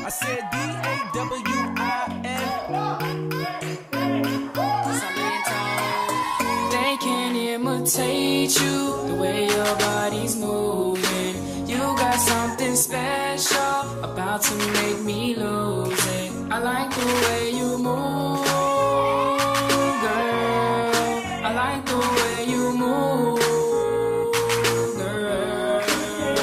I said D-A-W-I-N. They can imitate you, the way your body's moving. You got something special about to make me lose it. I like the way you move, girl. I like the way you move, girl.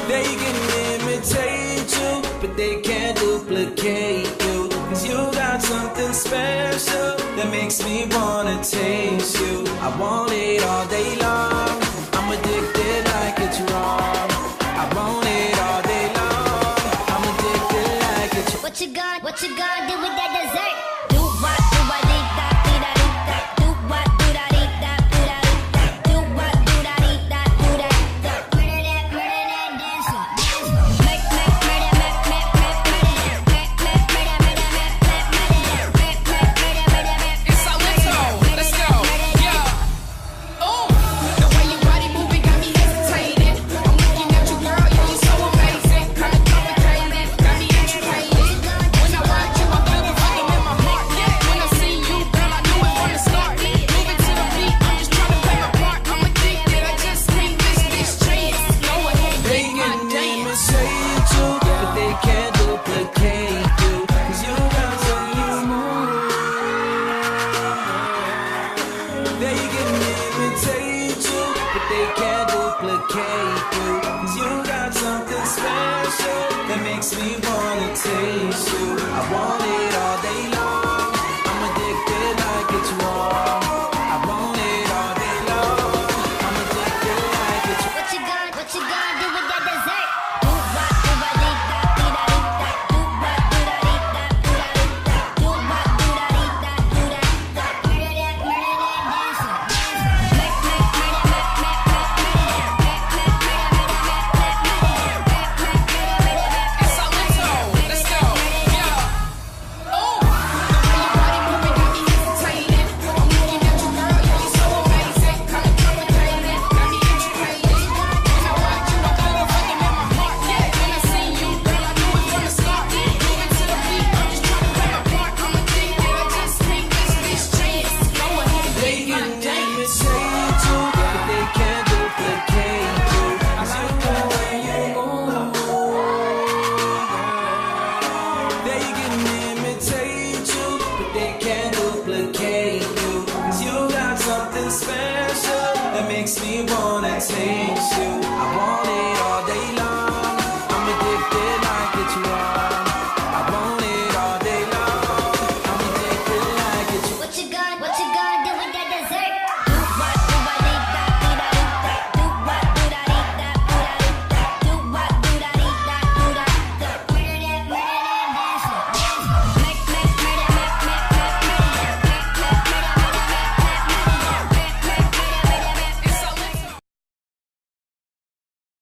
They can imitate you, but they can't duplicate you. 'Cause you got something special that makes me wanna taste you. I want it all day long. I'm addicted like it's wrong. I want it all day long. I'm addicted like it's wrong. What you gonna do with that dessert? Do what, do what, dee da, dee da, dee da. Do what, do da, dee da, do da, dee da. Do what, do da, dee da, do da, da. Murder that, dance up, dance up. Make, murder, make, It's Salento, let's go, yeah. Ooh, the way your body moving got me hesitating. I'm looking at you, girl, you're so amazing. Kinda complicated, got me agitated. When I watch you, I feel the rhythm in my heart. Yeah, when I see you, girl, I knew it from the start. Moving to the beat, I'm just trying to play my part. I'm addicted, I just can't miss this chance. Go ahead, They make my can dance. imitate you, but they can't duplicate you. 'Cause you got something They can imitate you, but they can't duplicate you. 'Cause you got something special that makes me wanna taste you. I want it all day long. I'm addicted like it's wrong. I want it all day long. I'm addicted like it's wrong. what you gonna do with that dessert? Do what, do what, dee da, dee da, dee da. Do what, do da, dee da, do da, dee da. Do what, do da, dee da, do da, da. Murder that, dance up, dance up. Make, It's Salento, let's go, yeah. Ooh, the way your body moving got me hesitating. I'm looking at you, girl, you're so amazing. Kinda complicated, got me agitated. When I watch you, I feel the rhythm in my heart. Yeah, when I see you, girl, I knew it from the start. Moving to the beat, I'm just trying to play my part. I'm addicted, I just can't miss this chance. Go ahead, They make my can dance. imitate you, but they can't duplicate you. I like the way you move, They can imitate you, but they can't duplicate you. 'Cause you got something special that makes me wanna taste you. I want it all day long. I'm addicted like it's wrong.